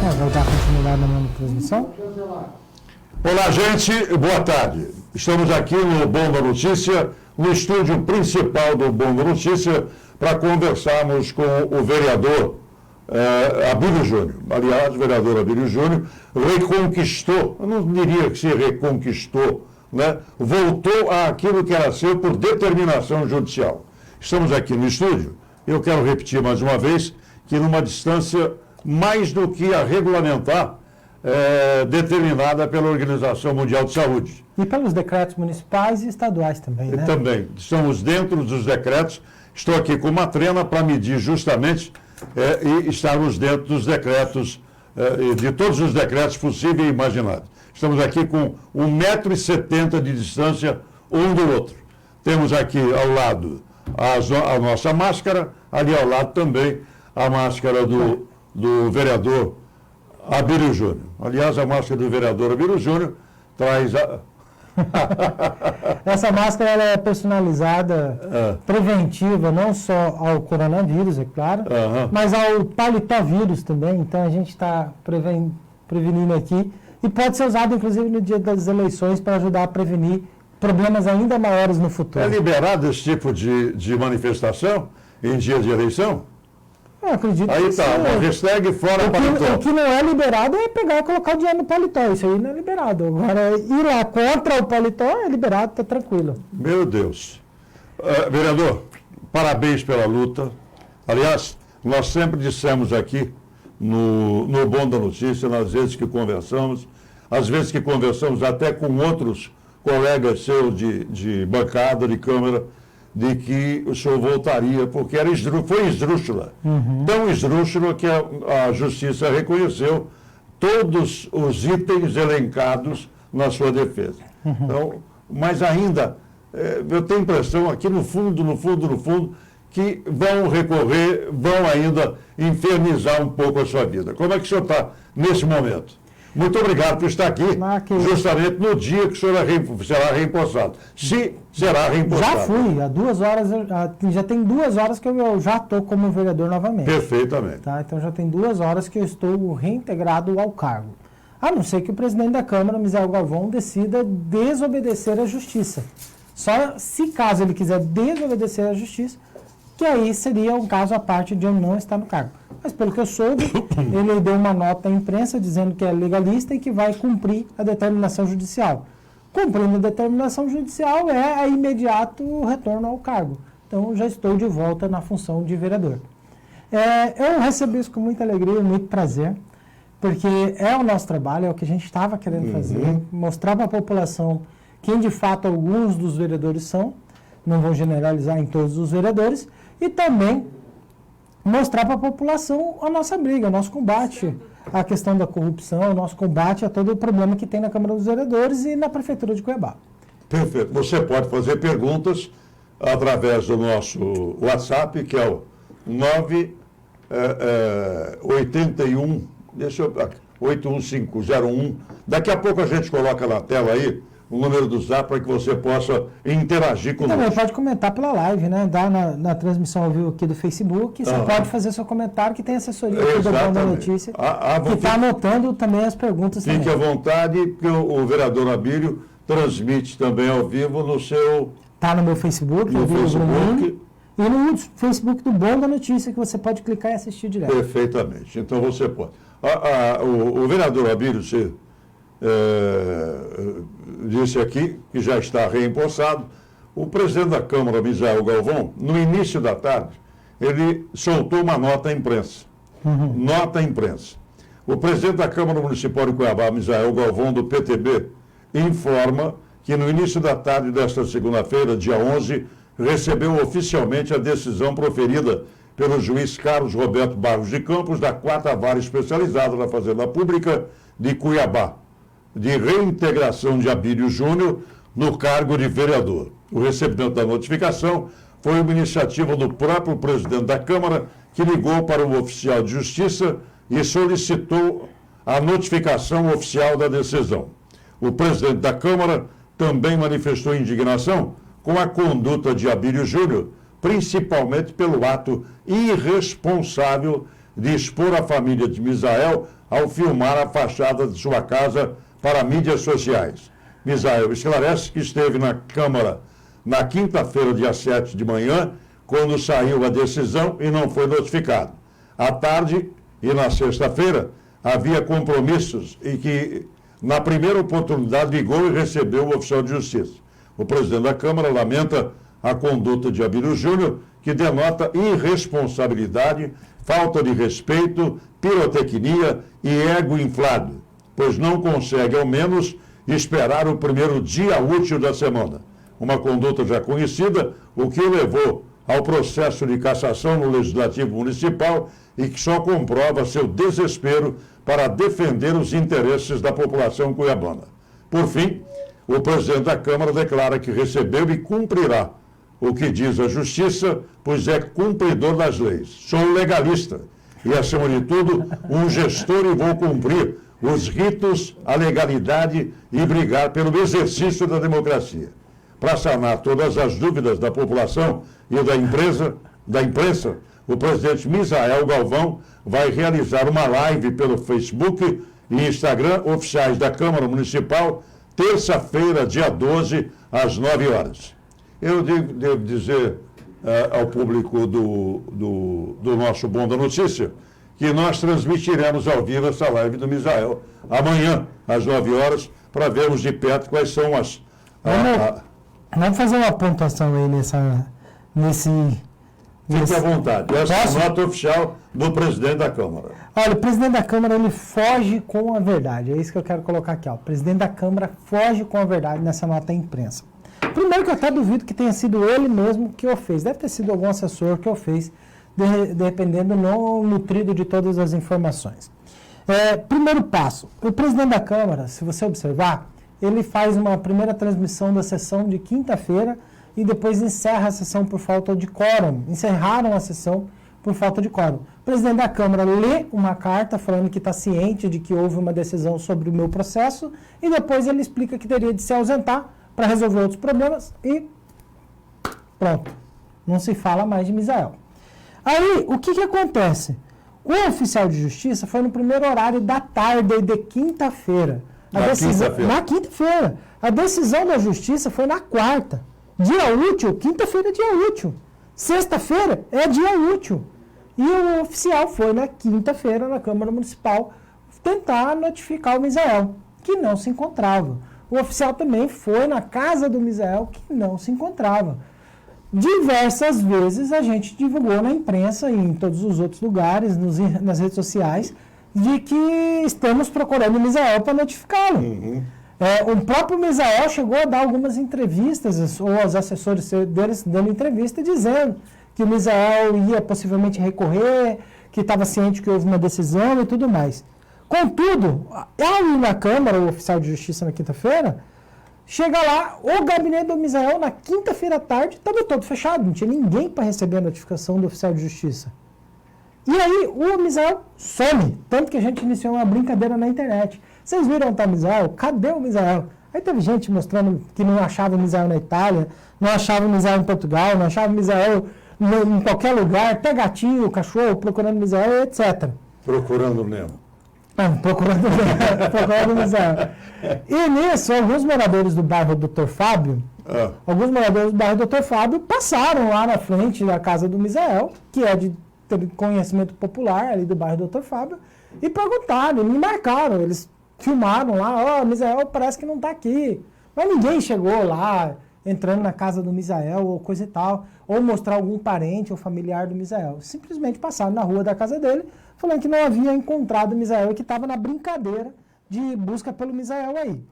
Vai dar continuidade na mesma transmissão? Olá, gente, boa tarde. Estamos aqui no Bom da Notícia, no estúdio principal do Bom da Notícia, para conversarmos com o vereador Abílio Júnior. Aliás, o vereador Abílio Júnior reconquistou, eu não diria que se reconquistou, né? Voltou àquilo que era seu por determinação judicial. Estamos aqui no estúdio, eu quero repetir mais uma vez, que numa distância mais do que a regulamentar, determinada pela Organização Mundial de Saúde. E pelos decretos municipais e estaduais também, né? Também. Estamos dentro dos decretos. Estou aqui com uma trena para medir justamente e estarmos dentro dos decretos, de todos os decretos possíveis e imagináveis. Estamos aqui com 1,70 m de distância um do outro. Temos aqui ao lado a nossa máscara, ali ao lado também a máscara do vereador Abílio Júnior. Aliás, a máscara do vereador Abílio Júnior traz a... Essa máscara ela é personalizada, preventiva, não só ao coronavírus, é claro, mas ao palitovírus também. Então, a gente está prevenindo aqui. E pode ser usado, inclusive, no dia das eleições para ajudar a prevenir problemas ainda maiores no futuro. É liberado esse tipo de manifestação em dia de eleição? Eu acredito aí que está, sim. uma hashtag fora paletó. O que não é liberado é pegar e colocar o dinheiro no paletó. Isso aí não é liberado. Agora, ir lá contra o paletó é liberado, está tranquilo. Meu Deus. Vereador, parabéns pela luta. Aliás, nós sempre dissemos aqui, no Bom da Notícia, nas vezes que conversamos, às vezes que conversamos até com outros colegas seus de bancada, de Câmara, de que o senhor voltaria, porque foi esdrúxula. Tão esdrúxula que a Justiça reconheceu todos os itens elencados na sua defesa. Então, mas ainda, eu tenho a impressão aqui no fundo, que vão recorrer, vão ainda infernizar um pouco a sua vida. Como é que o senhor está nesse momento? Muito obrigado por estar aqui, justamente no dia que o senhor será reempossado. Se será reempossado. Já fui, há 2 horas, já tem 2 horas que eu já estou como vereador novamente. Perfeitamente. Tá? Então já tem 2 horas que eu estou reintegrado ao cargo. A não ser que o presidente da Câmara, Misael Galvão, decida desobedecer à Justiça. Só se caso ele quiser desobedecer à Justiça, que aí seria um caso à parte de eu não estar no cargo. Mas pelo que eu soube, ele deu uma nota à imprensa dizendo que é legalista e que vai cumprir a determinação judicial. Cumprindo a determinação judicial é imediato retorno ao cargo. Então já estou de volta na função de vereador. Eu recebi isso com muita alegria e muito prazer, porque é o nosso trabalho, é o que a gente estava querendo fazer, mostrar para a população quem de fato alguns dos vereadores são, não vou generalizar em todos os vereadores, e também mostrar para a população a nossa briga, o nosso combate à questão da corrupção, o nosso combate a todo o problema que tem na Câmara dos Vereadores e na Prefeitura de Cuiabá. Perfeito. Você pode fazer perguntas através do nosso WhatsApp, que é o 81501. Daqui a pouco a gente coloca na tela aí o número do Zap para que você possa interagir conosco. Também pode comentar pela live, né? Dá na transmissão ao vivo aqui do Facebook. Você pode fazer seu comentário, que tem assessoria aqui do Bom da Notícia, que está anotando também as perguntas. Fique à vontade, porque o vereador Abílio transmite também ao vivo no seu... Está no meu Facebook, no Facebook. E no Facebook do Bom da Notícia, que você pode clicar e assistir direto. Perfeitamente. Então você pode. O vereador Abílio disse aqui que já está reempossado. O presidente da Câmara, Misael Galvão, no início da tarde, ele soltou uma nota à imprensa. Nota à imprensa. O presidente da Câmara Municipal de Cuiabá, Misael Galvão, do PTB, informa que no início da tarde desta segunda-feira, dia 11, recebeu oficialmente a decisão proferida pelo juiz Carlos Roberto Barros de Campos, da 4ª Vara Especializada na Fazenda Pública de Cuiabá, de reintegração de Abílio Júnior no cargo de vereador. O recebimento da notificação foi uma iniciativa do próprio presidente da Câmara, que ligou para o oficial de justiça e solicitou a notificação oficial da decisão. O presidente da Câmara também manifestou indignação com a conduta de Abílio Júnior, principalmente pelo ato irresponsável de expor a família de Misael ao filmar a fachada de sua casa para mídias sociais. Misael esclarece que esteve na Câmara na quinta-feira, dia 7 de manhã, quando saiu a decisão e não foi notificado. À tarde e na sexta-feira, havia compromissos e que, na primeira oportunidade, ligou e recebeu o oficial de justiça. O presidente da Câmara lamenta a conduta de Abílio Júnior, que denota irresponsabilidade, falta de respeito, pirotecnia e ego inflado, pois não consegue, ao menos, esperar o primeiro dia útil da semana. Uma conduta já conhecida, o que o levou ao processo de cassação no Legislativo Municipal e que só comprova seu desespero para defender os interesses da população cuiabana. Por fim, o presidente da Câmara declara que recebeu e cumprirá o que diz a Justiça, pois é cumpridor das leis. Sou legalista e, acima de tudo, um gestor e vou cumprir os ritos, a legalidade e brigar pelo exercício da democracia. Para sanar todas as dúvidas da população e da imprensa, o presidente Misael Galvão vai realizar uma live pelo Facebook e Instagram oficiais da Câmara Municipal, terça-feira, dia 12, às 9 horas. Eu devo dizer ao público do nosso Bom da Notícia que nós transmitiremos ao vivo essa live do Misael amanhã, às 9 horas, para vermos de perto quais são as... Vamos fazer uma pontuação aí nesse... Fique à vontade. Essa é a nota oficial do presidente da Câmara. Olha, o presidente da Câmara, ele foge com a verdade. É isso que eu quero colocar aqui. Ó. O presidente da Câmara foge com a verdade nessa nota à imprensa. Primeiro que eu até duvido que tenha sido ele mesmo que o fez. Deve ter sido algum assessor que o fez, dependendo não nutrido de todas as informações. Primeiro passo. O presidente da Câmara, se você observar, ele faz uma primeira transmissão da sessão de quinta-feira e depois encerra a sessão por falta de quórum. Encerraram a sessão por falta de quórum. O presidente da Câmara lê uma carta falando que está ciente de que houve uma decisão sobre o meu processo e depois ele explica que teria de se ausentar para resolver outros problemas e pronto. Não se fala mais de Misael. Aí, o que acontece? O oficial de justiça foi no primeiro horário da tarde de quinta-feira. Na quinta-feira. A decisão da justiça foi na quarta. Dia útil, quinta-feira é dia útil. Sexta-feira é dia útil. E o oficial foi na quinta-feira na Câmara Municipal tentar notificar o Misael, que não se encontrava. O oficial também foi na casa do Misael, que não se encontrava. Diversas vezes a gente divulgou na imprensa e em todos os outros lugares, nas redes sociais, de que estamos procurando o Misael para notificá-lo. O próprio Misael chegou a dar algumas entrevistas, ou os assessores deles dando entrevista, dizendo que o Misael ia possivelmente recorrer, que estava ciente que houve uma decisão e tudo mais. Contudo, ao ir na Câmara, o oficial de justiça na quinta-feira, chega lá, o gabinete do Misael, na quinta-feira à tarde, estava todo fechado, não tinha ninguém para receber a notificação do oficial de justiça. E aí o Misael some, tanto que a gente iniciou uma brincadeira na internet. Vocês viram o Misael? Cadê o Misael? Aí teve gente mostrando que não achava o Misael na Itália, não achava o Misael em Portugal, não achava o Misael em qualquer lugar, até gatinho, cachorro, procurando o Misael, etc. Procurando o Nemo. Procurando o Misael. E nisso, alguns moradores do bairro Dr. Fábio, passaram lá na frente da casa do Misael, que é de conhecimento popular ali do bairro Dr. Fábio, e perguntaram, me marcaram, eles filmaram lá, o Misael parece que não está aqui. Mas ninguém chegou lá, entrando na casa do Misael ou coisa e tal, ou mostrar algum parente ou familiar do Misael. Simplesmente passaram na rua da casa dele, falando que não havia encontrado o Misael e que estava na brincadeira de busca pelo Misael aí.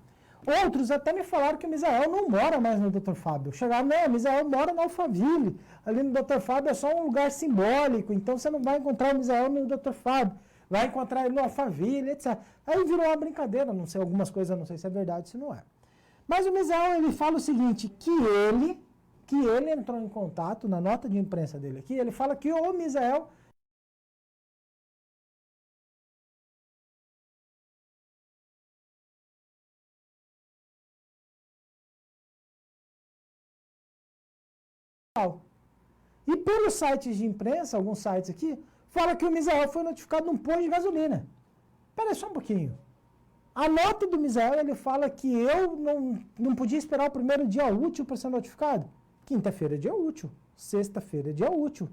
Outros até me falaram que o Misael não mora mais no Dr. Fábio. Chegaram, não, o Misael mora no Alphaville. Ali no Dr. Fábio é só um lugar simbólico, então você não vai encontrar o Misael no Dr. Fábio. Vai encontrar ele no Alphaville, etc. Aí virou uma brincadeira, não sei, algumas coisas, não sei se é verdade, se não é. Mas o Misael, ele fala o seguinte, que ele entrou em contato, na nota de imprensa dele aqui, ele fala que o Misael e pelos sites de imprensa, alguns sites aqui, fala que o Misael foi notificado num posto de gasolina. Peraí, só um pouquinho. A nota do Misael, ele fala que eu não podia esperar o primeiro dia útil para ser notificado. Quinta-feira é dia útil. Sexta-feira é dia útil.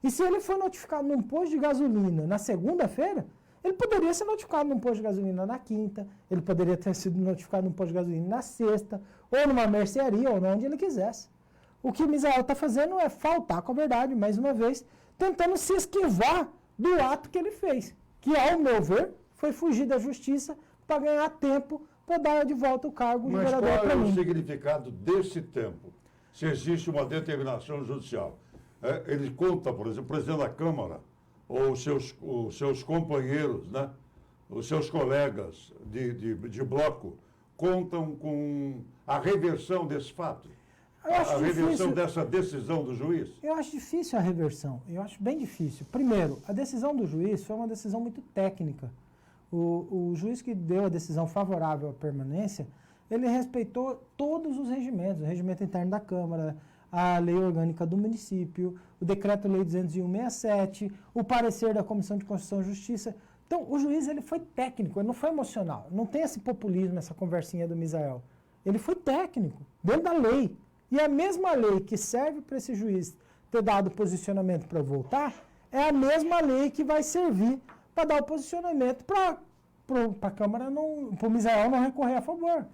E se ele for notificado num posto de gasolina na segunda-feira, ele poderia ser notificado num posto de gasolina na quinta, ele poderia ter sido notificado num posto de gasolina na sexta, ou numa mercearia, ou onde ele quisesse. O que o Misael está fazendo é faltar com a verdade, mais uma vez, tentando se esquivar do ato que ele fez, que, ao meu ver, foi fugir da justiça para ganhar tempo para dar de volta o cargo de vereador para mim. Mas qual é o significado desse tempo? Se existe uma determinação judicial. Ele conta, por exemplo, o presidente da Câmara, ou os seus companheiros, né? Os seus colegas de bloco, contam com a reversão desse fato? A reversão dessa decisão do juiz? Eu acho difícil a reversão, eu acho bem difícil. Primeiro, a decisão do juiz foi uma decisão muito técnica. O juiz que deu a decisão favorável à permanência, ele respeitou todos os regimentos, o regimento interno da Câmara, a lei orgânica do município, o decreto-lei 201/67, o parecer da Comissão de Constituição e Justiça. Então, o juiz ele foi técnico, ele não foi emocional. Não tem esse populismo, essa conversinha do Misael. Ele foi técnico, dentro da lei. E a mesma lei que serve para esse juiz ter dado posicionamento para voltar, é a mesma lei que vai servir para dar o posicionamento para a Câmara, para o Misael não recorrer a favor.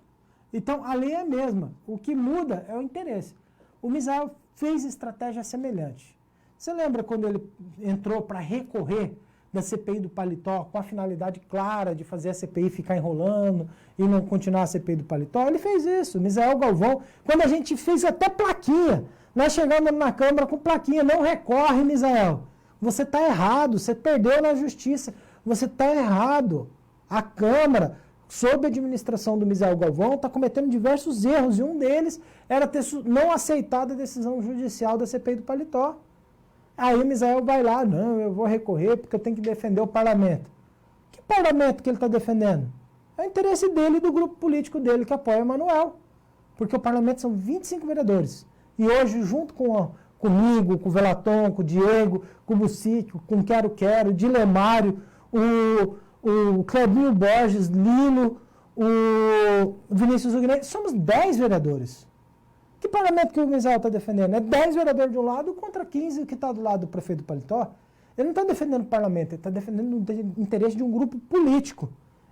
Então, a lei é a mesma. O que muda é o interesse. O Misael fez estratégia semelhante. Você lembra quando ele entrou para recorrer da CPI do Paletó com a finalidade clara de fazer a CPI ficar enrolando e não continuar a CPI do Paletó? Ele fez isso, Misael Galvão. Quando a gente fez até plaquinha, nós chegamos na Câmara com plaquinha, não recorre, Misael. Você está errado, você perdeu na justiça, você está errado. A Câmara, sob a administração do Misael Galvão, está cometendo diversos erros, e um deles era ter não aceitado a decisão judicial da CPI do Paletó. Aí o Misael vai lá, não, eu vou recorrer porque eu tenho que defender o parlamento. Que parlamento que ele está defendendo? É o interesse dele e do grupo político dele que apoia o Manoel. Porque o parlamento são 25 vereadores. E hoje, junto comigo, com o Velaton, com o Diego, com o Bucico, com o Quero, Dilemário, o Clebinho Borges, Lilo, o Vinícius Huguinei, somos 10 vereadores. Que parlamento que o Misael está defendendo? É 10 vereadores de um lado contra 15 que está do lado do prefeito do Paletó. Ele não está defendendo o parlamento, ele está defendendo o interesse de um grupo político.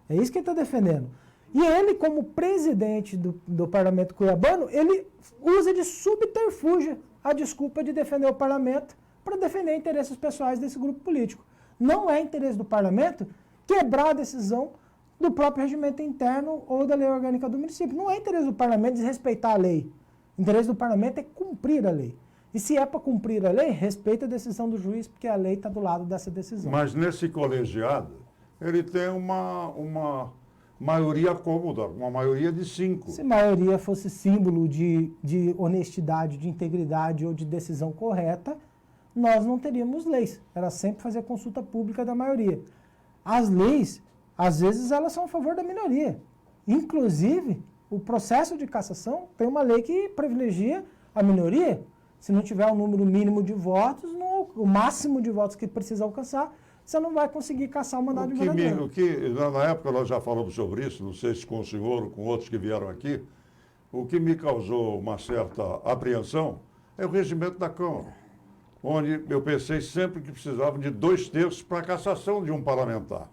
É isso que ele está defendendo. E ele, como presidente do parlamento cuiabano, ele usa de subterfúgio a desculpa de defender o parlamento para defender interesses pessoais desse grupo político. Não é interesse do parlamento quebrar a decisão do próprio regimento interno ou da lei orgânica do município. Não é interesse do parlamento desrespeitar a lei. O interesse do parlamento é cumprir a lei. E se é para cumprir a lei, respeita a decisão do juiz, porque a lei está do lado dessa decisão. Mas nesse colegiado, ele tem uma maioria cômoda, uma maioria de 5. Se a maioria fosse símbolo de honestidade, de integridade ou de decisão correta, nós não teríamos leis. Era sempre fazer consulta pública da maioria. As leis, às vezes, elas são a favor da minoria. Inclusive, o processo de cassação tem uma lei que privilegia a minoria. Se não tiver um número mínimo de votos, o máximo de votos que precisa alcançar, você não vai conseguir cassar o mandato de vereador. Na época nós já falamos sobre isso, não sei se com o senhor ou com outros que vieram aqui, o que me causou uma certa apreensão é o regimento da Câmara, onde eu pensei sempre que precisavam de 2/3 para a cassação de um parlamentar.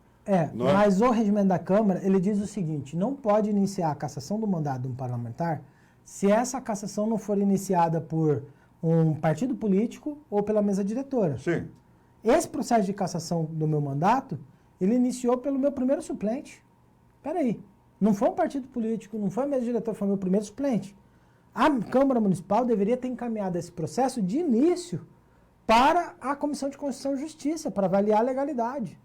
Mas o regimento da Câmara, ele diz o seguinte, não pode iniciar a cassação do mandato de um parlamentar se essa cassação não for iniciada por um partido político ou pela mesa diretora. Sim. Esse processo de cassação do meu mandato, ele iniciou pelo meu primeiro suplente. Espera aí, não foi um partido político, não foi a mesa diretora, foi o meu primeiro suplente. A Câmara Municipal deveria ter encaminhado esse processo de início para a Comissão de Constituição e Justiça, para avaliar a legalidade.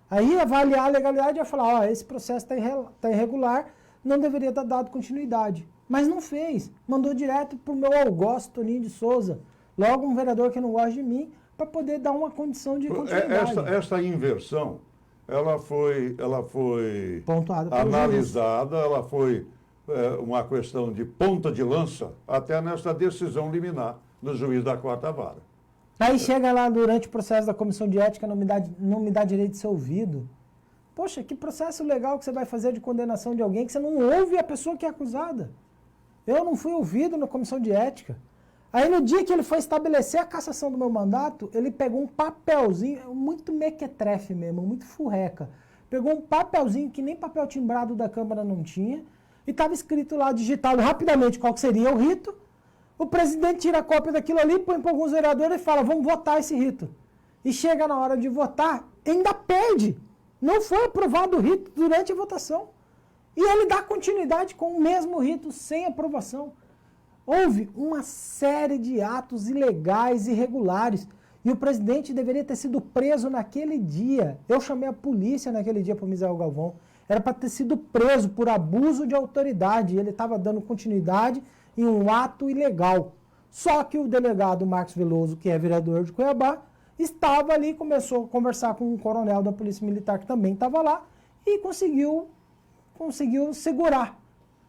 Aí avaliar a legalidade e falar, esse processo está irregular, não deveria ter dado continuidade. Mas não fez, mandou direto para o meu algoz, Toninho de Souza, logo um vereador que não gosta de mim, para poder dar uma condição de continuidade. Essa inversão, ela foi pontuada analisada, ela foi uma questão de ponta de lança até nessa decisão liminar do juiz da 4ª Vara. Aí chega lá durante o processo da comissão de ética, não me dá direito de ser ouvido. Poxa, que processo legal que você vai fazer de condenação de alguém que você não ouve a pessoa que é acusada. Eu não fui ouvido na comissão de ética. Aí no dia que ele foi estabelecer a cassação do meu mandato, ele pegou um papelzinho, muito mequetrefe mesmo, muito furreca. Pegou um papelzinho que nem papel timbrado da Câmara não tinha, e estava escrito lá, digitado rapidamente qual que seria o rito. O presidente tira a cópia daquilo ali, põe para alguns vereadores e fala, vamos votar esse rito. E chega na hora de votar, ainda perde. Não foi aprovado o rito durante a votação. E ele dá continuidade com o mesmo rito, sem aprovação. Houve uma série de atos ilegais e irregulares. E o presidente deveria ter sido preso naquele dia. Eu chamei a polícia naquele dia para o Misael Galvão. Era para ter sido preso por abuso de autoridade. Ele estava dando continuidade em um ato ilegal. Só que o delegado Marcos Veloso, que é vereador de Cuiabá, estava ali, começou a conversar com um coronel da Polícia Militar que também estava lá e conseguiu segurar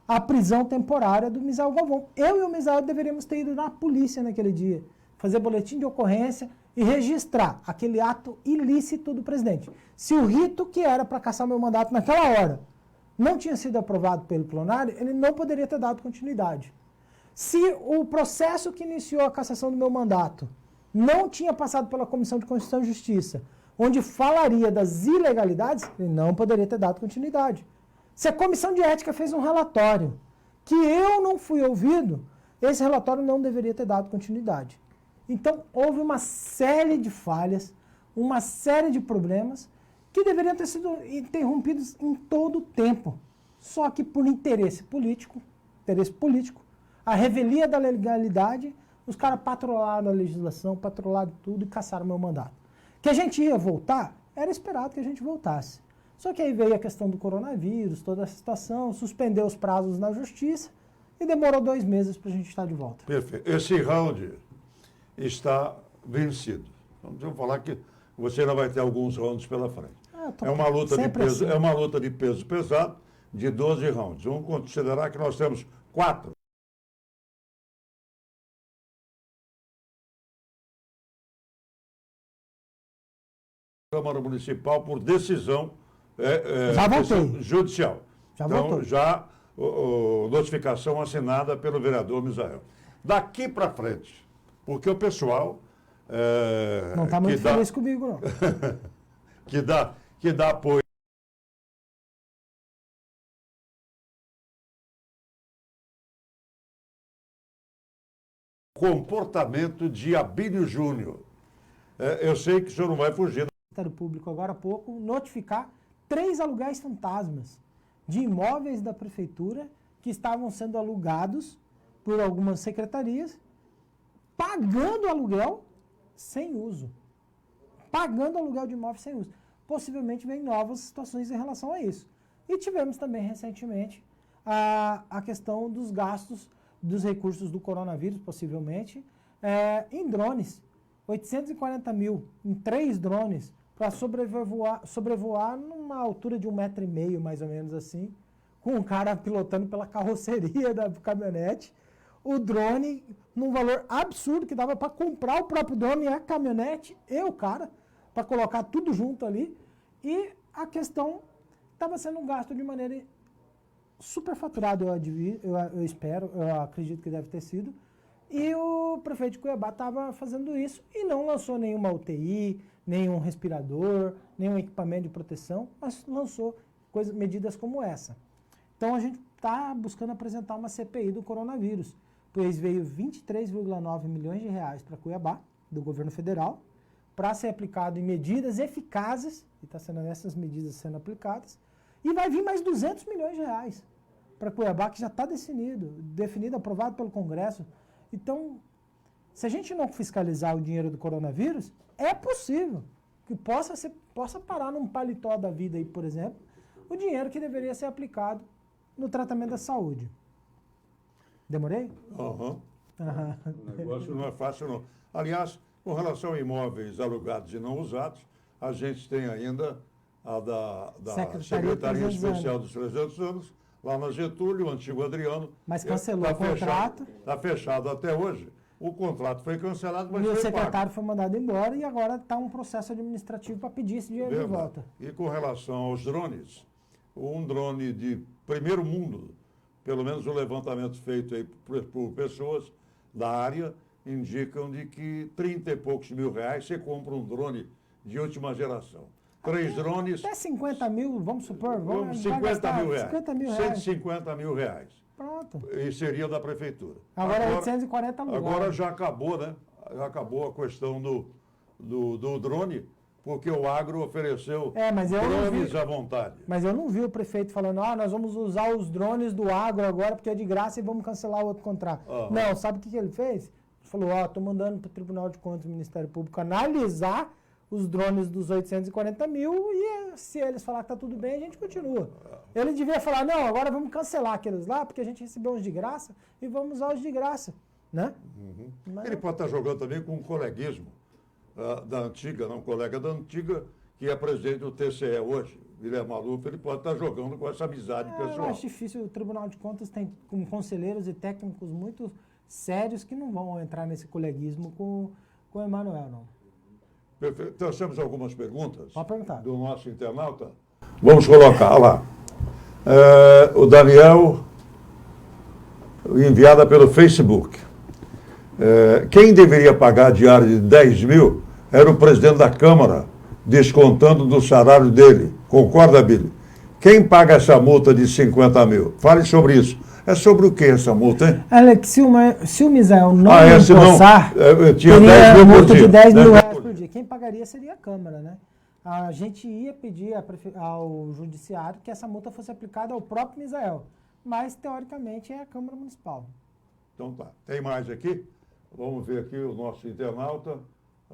a prisão temporária do Misael Galvão. Eu e o Misael deveríamos ter ido na polícia naquele dia, fazer boletim de ocorrência e registrar aquele ato ilícito do presidente. Se o rito que era para cassar meu mandato naquela hora não tinha sido aprovado pelo plenário, ele não poderia ter dado continuidade. Se o processo que iniciou a cassação do meu mandato não tinha passado pela Comissão de Constituição e Justiça, onde falaria das ilegalidades, ele não poderia ter dado continuidade. Se a Comissão de Ética fez um relatório que eu não fui ouvido, esse relatório não deveria ter dado continuidade. Então, houve uma série de falhas, uma série de problemas que deveriam ter sido interrompidos em todo o tempo. Só que por interesse político, a revelia da legalidade, os caras patrolaram a legislação, patrolaram tudo e caçaram meu mandato. Que a gente ia voltar, era esperado que a gente voltasse. Só que aí veio a questão do coronavírus, toda essa situação, suspendeu os prazos na justiça e demorou 2 meses para a gente estar de volta. Perfeito. Esse round está vencido. Vamos falar que você ainda vai ter alguns rounds pela frente. É uma luta de peso, é uma luta de peso pesado de 12 rounds. Vamos considerar que nós temos 4. Câmara Municipal por decisão Já voltei. judicial. Já então, voltou. já notificação assinada pelo vereador Misael. Daqui para frente, porque o pessoal... não está muito feliz comigo, não. que dá apoio. Comportamento de Abílio Júnior. Eu sei que o senhor não vai fugir. Ministério Público, agora há pouco, notificar 3 aluguéis fantasmas de imóveis da Prefeitura que estavam sendo alugados por algumas secretarias, pagando aluguel sem uso. Pagando aluguel de imóveis sem uso. Possivelmente vem novas situações em relação a isso. E tivemos também recentemente a questão dos gastos dos recursos do coronavírus, possivelmente, em drones. 840 mil em 3 drones para sobrevoar numa altura de 1,5 metro, mais ou menos assim, com um cara pilotando pela carroceria da caminhonete, o drone num valor absurdo, que dava para comprar o próprio drone e a caminhonete e o cara, para colocar tudo junto ali, e a questão estava sendo um gasto de maneira superfaturada, eu espero, eu acredito que deve ter sido, e o prefeito de Cuiabá estava fazendo isso e não lançou nenhuma UTI, nenhum respirador, nenhum equipamento de proteção, mas lançou medidas como essa. Então a gente está buscando apresentar uma CPI do coronavírus, pois veio 23,9 milhões de reais para Cuiabá, do governo federal, para ser aplicado em medidas eficazes, e está sendo essas medidas sendo aplicadas, e vai vir mais 200 milhões de reais para Cuiabá, que já está definido, aprovado pelo Congresso. Então, se a gente não fiscalizar o dinheiro do coronavírus, é possível que possa parar num paletó da vida aí, por exemplo, o dinheiro que deveria ser aplicado no tratamento da saúde. Demorei? Uhum. O negócio não é fácil, não. Aliás, com relação a imóveis alugados e não usados, a gente tem ainda a da Secretaria Especial dos 300 anos, lá na Getúlio, o antigo Adriano. Mas cancelou o contrato. Está fechado até hoje. o contrato foi cancelado, mas E o foi secretário pago. foi mandado embora e agora está um processo administrativo para pedir esse dinheiro de Verdade. volta. E com relação aos drones, um drone de primeiro mundo, pelo menos o levantamento feito aí por pessoas da área, indicam de que 30 e poucos mil reais você compra um drone de última geração. 3 drones, Até 50 mil, vamos supor, vai 50 gastar mil reais. 50 mil reais. 150 mil reais. Pronto. E seria da prefeitura. Agora 840 lugares. Agora já acabou, né? Já acabou a questão do drone, porque o agro ofereceu Mas eu não drones vi. à vontade. Mas eu não vi o prefeito falando, nós vamos usar os drones do agro agora porque é de graça e vamos cancelar o outro contrato. Não, sabe o que ele fez? Ele falou, estou mandando para o Tribunal de Contas do Ministério Público analisar os drones dos 840 mil e se eles falar que está tudo bem, a gente continua. Ele devia falar, não, agora vamos cancelar aqueles lá porque a gente recebeu uns de graça e vamos usar os de graça, né? Mas Ele pode estar jogando também com um coleguismo da antiga, não colega da antiga, que é presidente do TCE hoje, Guilherme Maluf, ele pode estar jogando com essa amizade eu pessoal. acho difícil, o Tribunal de Contas tem conselheiros e técnicos muito sérios que não vão entrar nesse coleguismo com o Emanuel, não. Perfeito. Então, temos algumas perguntas Pode perguntar. do nosso internauta. Vamos colocar, olha lá. O Daniel, enviada pelo Facebook. Quem deveria pagar a diária de 10 mil era o presidente da Câmara, descontando do salário dele. Concorda, Billy? Quem paga essa multa de 50 mil? Fale sobre isso. É sobre o que essa multa, hein? Alex, se o Misael não Esse não. empossar, Tinha teria 10 mil por multa de dia. 10 mil 10 reais por dia. Quem pagaria seria a Câmara, né? A gente ia pedir ao Judiciário que essa multa fosse aplicada ao próprio Misael, mas, teoricamente, é a Câmara Municipal. Então tá. Tem mais aqui? Vamos ver aqui o nosso internauta.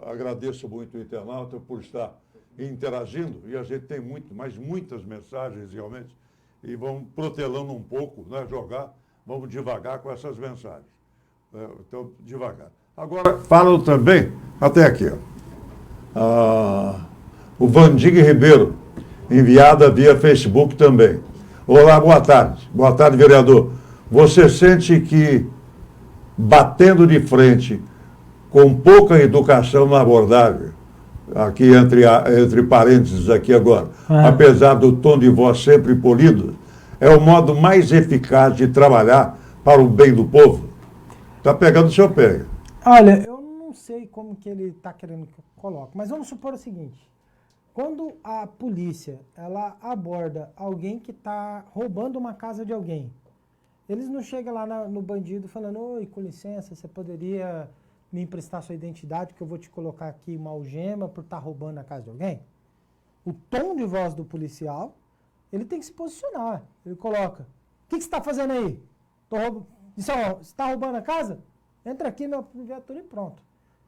Agradeço muito o internauta por estar interagindo e a gente tem muitas mensagens realmente e vamos protelando um pouco, né, vamos devagar com essas mensagens. Então, devagar. Agora, falam também, até aqui, o Vandig Ribeiro, enviada via Facebook também. Olá, boa tarde. Boa tarde, vereador. Você sente que, batendo de frente, com pouca educação na abordagem, aqui entre parênteses aqui agora, apesar do tom de voz sempre polido, é o modo mais eficaz de trabalhar para o bem do povo? Está pegando o seu pé. Olha, eu não sei como que ele está querendo que eu coloque, mas vamos supor o seguinte. Quando a polícia ela aborda alguém que está roubando uma casa de alguém, eles não chegam lá no bandido falando, oi, com licença, você poderia me emprestar sua identidade que eu vou te colocar aqui uma algema por estar roubando a casa de alguém? O tom de voz do policial, ele tem que se posicionar. Ele coloca, o que você está fazendo aí? Você está roubando a casa? Entra aqui na viatura e pronto.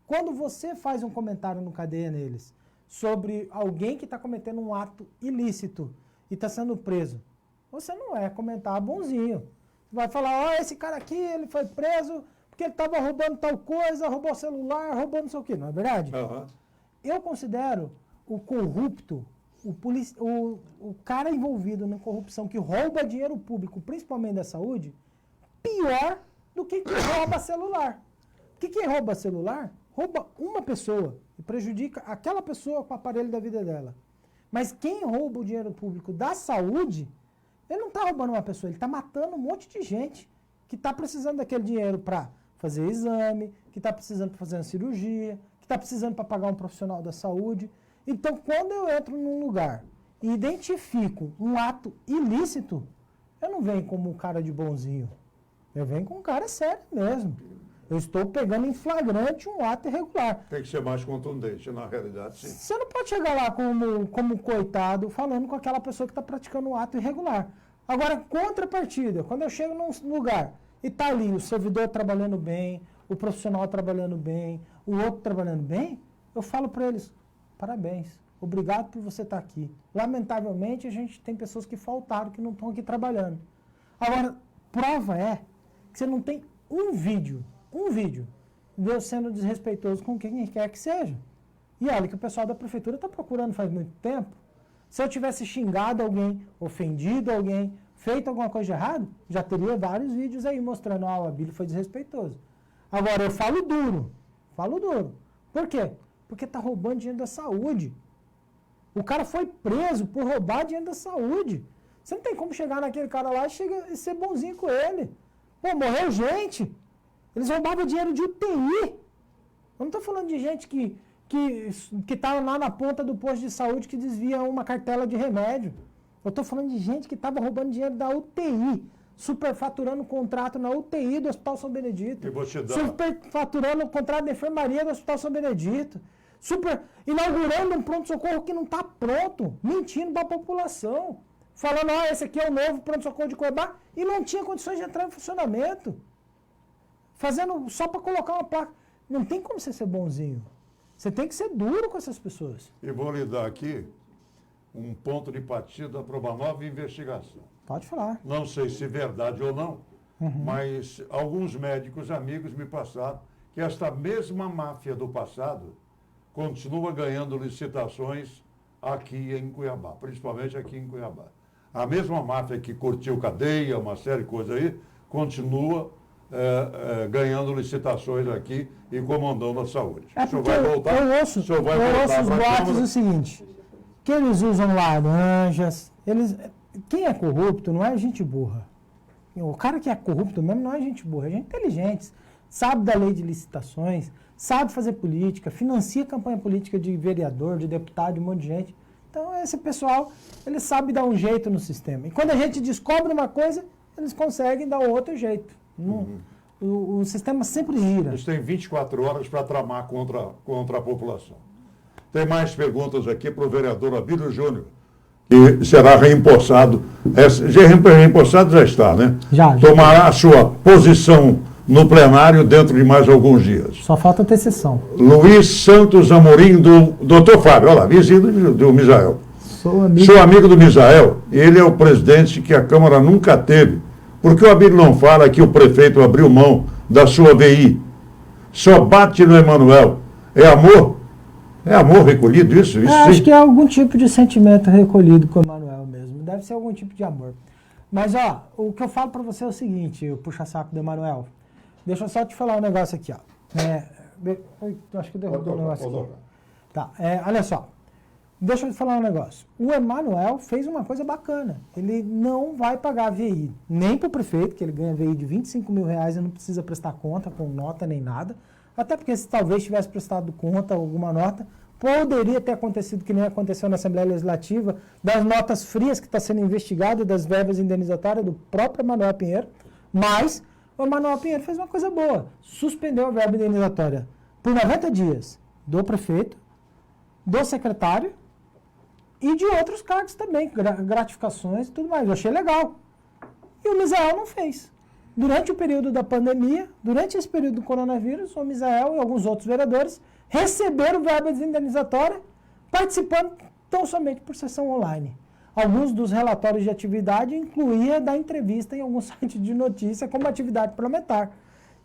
Quando você faz um comentário no cadeia neles sobre alguém que está cometendo um ato ilícito e está sendo preso, você não é comentar bonzinho. Você vai falar, esse cara aqui, ele foi preso porque ele estava roubando tal coisa, roubou celular, roubou não sei o quê, não é verdade? Uhum. Eu considero o corrupto, o cara envolvido na corrupção que rouba dinheiro público, principalmente da saúde, pior do que quem rouba celular. Porque quem rouba celular, rouba uma pessoa e prejudica aquela pessoa com o aparelho da vida dela. Mas quem rouba o dinheiro público da saúde, ele não está roubando uma pessoa, ele está matando um monte de gente que está precisando daquele dinheiro para fazer exame, que está precisando para fazer uma cirurgia, que está precisando para pagar um profissional da saúde. Então, quando eu entro num lugar e identifico um ato ilícito, eu não venho como um cara de bonzinho. Eu venho com um cara sério mesmo. Eu estou pegando em flagrante um ato irregular. Tem que ser mais contundente, na realidade, sim. Você não pode chegar lá como coitado falando com aquela pessoa que está praticando um ato irregular. Agora, contrapartida, quando eu chego num lugar e está ali o servidor trabalhando bem, o profissional trabalhando bem, o outro trabalhando bem, eu falo para eles, parabéns, obrigado por você estar aqui. Lamentavelmente, a gente tem pessoas que faltaram, que não estão aqui trabalhando. Agora, prova é que você não tem um vídeo de eu sendo desrespeitoso com quem quer que seja. E olha que o pessoal da prefeitura está procurando faz muito tempo. Se eu tivesse xingado alguém, ofendido alguém, feito alguma coisa de errado, já teria vários vídeos aí mostrando, o Abílio foi desrespeitoso. Agora, eu falo duro. Por quê? Porque tá roubando dinheiro da saúde. O cara foi preso por roubar dinheiro da saúde. Você não tem como chegar naquele cara lá e ser bonzinho com ele. Pô, morreu gente. Eles roubavam dinheiro de UTI. Eu não estou falando de gente que tá lá na ponta do posto de saúde que desvia uma cartela de remédio. Eu estou falando de gente que estava roubando dinheiro da UTI. Superfaturando o contrato na UTI do Hospital São Benedito. E vou te dar. Superfaturando o contrato da enfermaria do Hospital São Benedito. Inaugurando um pronto-socorro que não está pronto. Mentindo para a população. Falando, esse aqui é o novo pronto-socorro de Cuiabá. E não tinha condições de entrar em funcionamento. Fazendo só para colocar uma placa. Não tem como você ser bonzinho. Você tem que ser duro com essas pessoas. E vou lhe dar aqui um ponto de partida para uma nova investigação. Pode falar. Não sei se é verdade ou não, mas alguns médicos amigos me passaram que esta mesma máfia do passado continua ganhando licitações aqui em Cuiabá, principalmente aqui em Cuiabá. A mesma máfia que curtiu cadeia, uma série de coisas aí, continua ganhando licitações aqui e comandando a saúde. É porque eu ouço os boatos o seguinte, que eles usam laranjas, quem é corrupto não é gente burra. O cara que é corrupto mesmo não é gente burra, é gente inteligente, sabe da lei de licitações, sabe fazer política, financia campanha política de vereador, de deputado, de um monte de gente. Então esse pessoal, ele sabe dar um jeito no sistema. E quando a gente descobre uma coisa, eles conseguem dar outro jeito. O sistema sempre gira. Eles têm 24 horas para tramar contra a população. Tem mais perguntas aqui para o vereador Abílio Júnior, que será reempossado. Reempossado já está, né? Já. Tomará a sua posição no plenário dentro de mais alguns dias. Só falta ter sessão. Luiz Santos Amorim, do doutor Fábio, olha lá, vizinho do Misael. Sou amigo do Misael, ele é o presidente que a Câmara nunca teve. Por que o Abílio não fala que o prefeito abriu mão da sua VI? Só bate no Emanuel. É amor? É amor recolhido isso? Acho que é algum tipo de sentimento recolhido com o Emanuel mesmo. Deve ser algum tipo de amor. Mas, o que eu falo pra você é o seguinte, o puxa-saco do Emanuel. Deixa eu só te falar um negócio aqui, acho que eu derrubei um negócio aqui. Tá, olha só. Deixa eu te falar um negócio. O Emanuel fez uma coisa bacana. Ele não vai pagar VI, nem para o prefeito, que ele ganha VI de R$25 mil e não precisa prestar conta com nota nem nada. Até porque se talvez tivesse prestado conta, alguma nota, poderia ter acontecido que nem aconteceu na Assembleia Legislativa, das notas frias que está sendo investigado, das verbas indenizatórias do próprio Emanuel Pinheiro. Mas o Emanuel Pinheiro fez uma coisa boa. Suspendeu a verba indenizatória por 90 dias do prefeito, do secretário, e de outros cargos também, gratificações e tudo mais. Eu achei legal. E o Misael não fez. Durante o período da pandemia, durante esse período do coronavírus, o Misael e alguns outros vereadores receberam verbas indenizatórias, participando tão somente por sessão online. Alguns dos relatórios de atividade incluía dar entrevista em algum site de notícia como atividade parlamentar.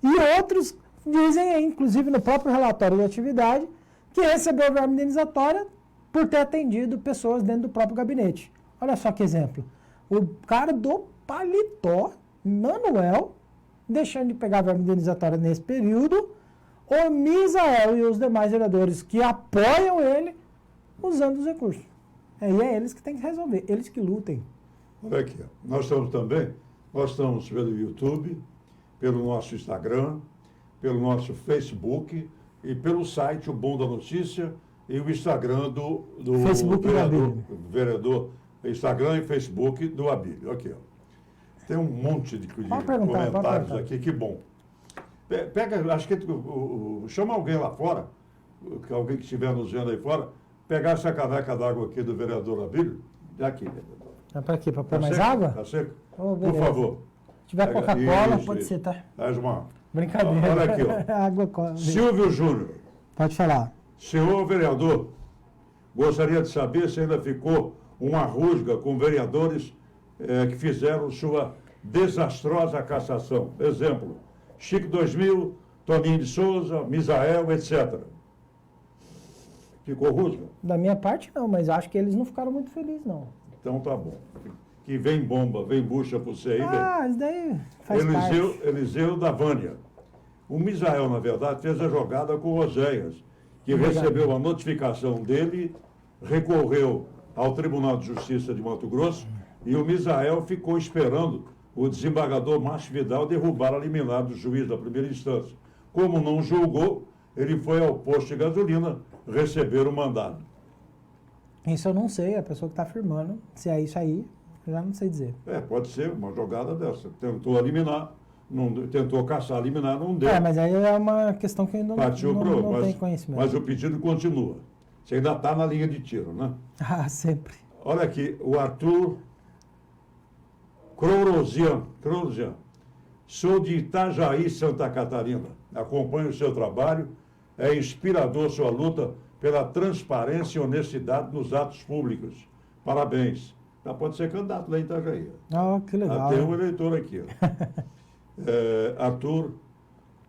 E outros dizem, inclusive no próprio relatório de atividade, que recebeu verba indenizatória por ter atendido pessoas dentro do próprio gabinete. Olha só que exemplo. O cara do paletó, Manuel, deixando de pegar a verba indenizatória nesse período, o Misael e os demais vereadores que apoiam ele, usando os recursos. E é eles que têm que resolver, eles que lutem. Olha aqui, nós estamos pelo YouTube, pelo nosso Instagram, pelo nosso Facebook e pelo site O Bom da Notícia, e o Instagram do Facebook vereador, Instagram e Facebook do Abílio. Aqui, Tem um monte de comentários aqui, que bom. Pega, acho que chama alguém lá fora, alguém que estiver nos vendo aí fora, pegar essa caneca d'água aqui do vereador Abílio. Aqui, vereador. É para quê? Para pôr mais água? Tá seco? Oh, por favor. Se tiver Coca-Cola, pode ser, tá? Faz uma... Brincadeira. Olha aqui, água, Silvio Júnior. Pode falar. Senhor vereador, gostaria de saber se ainda ficou uma rusga com vereadores que fizeram sua desastrosa cassação. Exemplo, Chico 2000, Toninho de Souza, Misael, etc. Ficou rusga? Da minha parte, não, mas acho que eles não ficaram muito felizes, não. Então tá bom. Que vem bomba, vem bucha para você aí. Isso daí faz parte. Eliseu da Vânia. O Misael, na verdade, fez a jogada com o Oséias, que recebeu a notificação dele, recorreu ao Tribunal de Justiça de Mato Grosso e o Misael ficou esperando o desembargador Márcio Vidal derrubar a liminar do juiz da primeira instância. Como não julgou, ele foi ao posto de gasolina receber o mandado. Isso eu não sei, a pessoa que está afirmando. Se é isso aí, eu já não sei dizer. Pode ser uma jogada dessa. Tentou eliminar, tentou caçar, eliminar, não deu. Mas aí é uma questão que ainda não tem conhecimento. Mas o pedido continua. Você ainda está na linha de tiro, né? Ah, sempre. Olha aqui, o Arthur Crorosian. Sou de Itajaí, Santa Catarina. Acompanho o seu trabalho. É inspirador sua luta pela transparência e honestidade nos atos públicos. Parabéns. Já pode ser candidato lá em Itajaí. Que legal. Tem um eleitor aqui. Arthur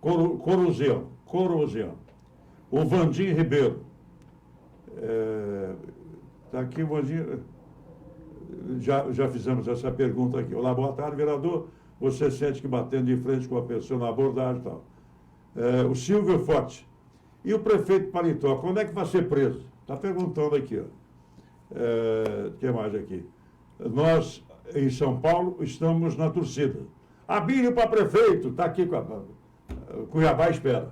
Corosian. O Vandim Ribeiro. Está aqui o Vandim. Já fizemos essa pergunta aqui. Olá, boa tarde, vereador. Você sente que batendo de frente com a pessoa na abordagem e tal. O Silvio Forte. E o prefeito Paletó, quando é que vai ser preso? Está perguntando aqui. O que mais aqui? Nós, em São Paulo, estamos na torcida. Abílio para prefeito. Está aqui com a Cuiabá espera.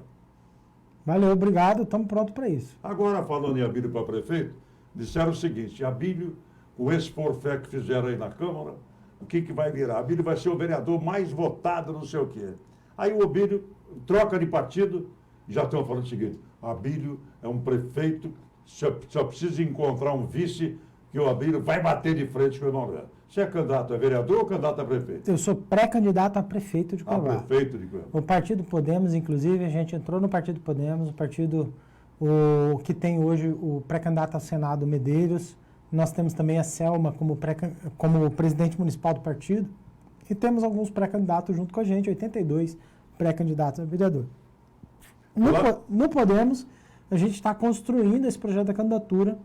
Valeu, obrigado. Estamos prontos para isso. Agora, falando em Abílio para prefeito, disseram o seguinte, Abílio, com esse forfé que fizeram aí na Câmara, o que vai virar? Abílio vai ser o vereador mais votado, não sei o quê. Aí o Abílio troca de partido, já estão falando o seguinte, Abílio é um prefeito, só precisa encontrar um vice que o Abílio vai bater de frente com o Emanuel. Você é candidato a vereador ou candidato a prefeito? Eu sou pré-candidato a prefeito de Cuiabá. Prefeito de Cuiabá. O Partido Podemos, inclusive, a gente entrou no Partido Podemos, o partido que tem hoje o pré-candidato ao Senado, Medeiros. Nós temos também a Selma como presidente municipal do partido. E temos alguns pré-candidatos junto com a gente, 82 pré-candidatos a vereador. No Podemos, a gente está construindo esse projeto da candidatura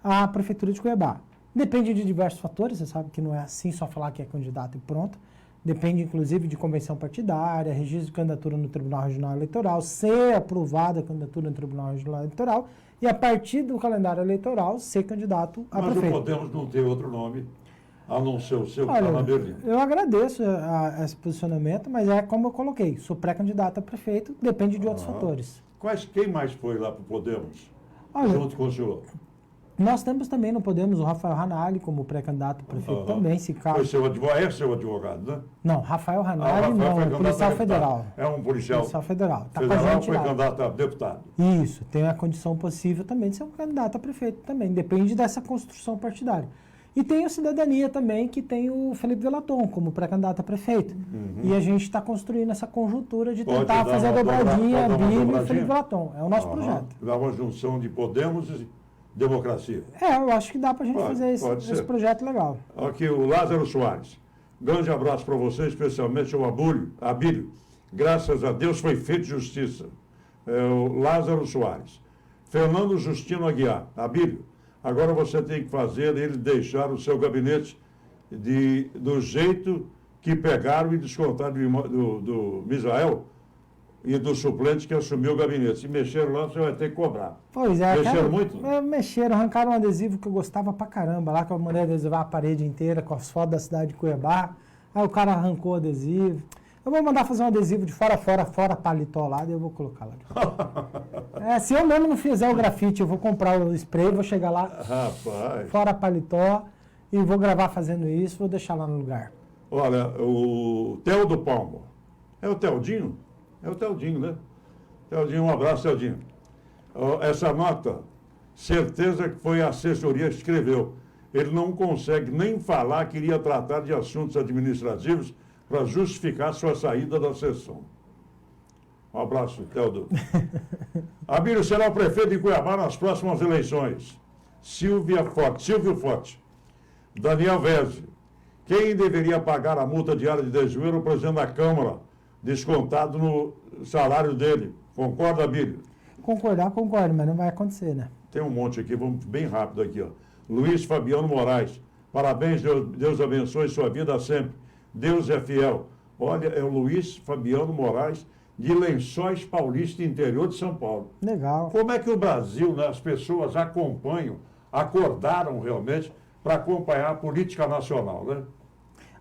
à Prefeitura de Cuiabá. Depende de diversos fatores, você sabe que não é assim só falar que é candidato e pronto. Depende, inclusive, de convenção partidária, registro de candidatura no Tribunal Regional Eleitoral, ser aprovada a candidatura no Tribunal Regional Eleitoral e, a partir do calendário eleitoral, ser candidato a prefeito. Mas o Podemos não tem outro nome, a não ser o seu que está na Berlim. Eu agradeço esse posicionamento, mas é como eu coloquei, sou pré-candidato a prefeito, depende de outros fatores. Quem mais foi lá para o Podemos, junto com o senhor? Nós temos também, não podemos, o Rafael Hanali como pré-candidato a prefeito também, se caso... É seu advogado, né? Não, Rafael Hanali não, é policial federal. É um policial federal. Tá federal, com a gente foi lá. candidato a deputado. Isso, tem a condição possível também de ser um candidato a prefeito também, depende dessa construção partidária. E tem a cidadania também, que tem o Felipe Velaton como pré-candidato a prefeito. E a gente está construindo essa conjuntura de tentar fazer a dobradinha, Abílio e Felipe Velaton. É o nosso projeto. Dá uma junção de Podemos e democracia. Eu acho que dá para a gente fazer esse projeto legal. Aqui o Lázaro Soares. Grande abraço para você, especialmente ao Abílio. Graças a Deus foi feita justiça. O Lázaro Soares. Fernando Justino Aguiar. Abílio, agora você tem que fazer ele deixar o seu gabinete do jeito que pegaram e descontaram do Misael e do suplente que assumiu o gabinete. Se mexeram lá, você vai ter que cobrar. Pois é. Mexeram muito? Mexeram, arrancaram um adesivo que eu gostava pra caramba, lá que eu mandei adesivar a parede inteira com as fotos da cidade de Cuiabá. Aí o cara arrancou o adesivo. Eu vou mandar fazer um adesivo de fora paletó lá, daí eu vou colocar lá. Se eu mesmo não fizer o grafite, eu vou comprar o spray, vou chegar lá, rapaz, fora paletó, e vou gravar fazendo isso, vou deixar lá no lugar. Olha, o Theo do Palmo. É o Teodinho? É o Teodinho, né? Teodinho, um abraço, Teodinho. Essa nota, certeza que foi a assessoria que escreveu. Ele não consegue nem falar que iria tratar de assuntos administrativos para justificar sua saída da sessão. Um abraço, Teodoro. Abílio será o prefeito de Cuiabá nas próximas eleições. Silvio Forte. Daniel Veze. Quem deveria pagar a multa diária de desvio era o presidente da Câmara, descontado no salário dele. Concorda, Abílio? Concordo, mas não vai acontecer, né? Tem um monte aqui, vamos bem rápido aqui, ó. Luiz Fabiano Moraes. Parabéns, Deus abençoe sua vida sempre. Deus é fiel. Olha, é o Luiz Fabiano Moraes, de Lençóis Paulista, interior de São Paulo. Legal. Como é que o Brasil, né, as pessoas acompanham, acordaram realmente para acompanhar a política nacional, né?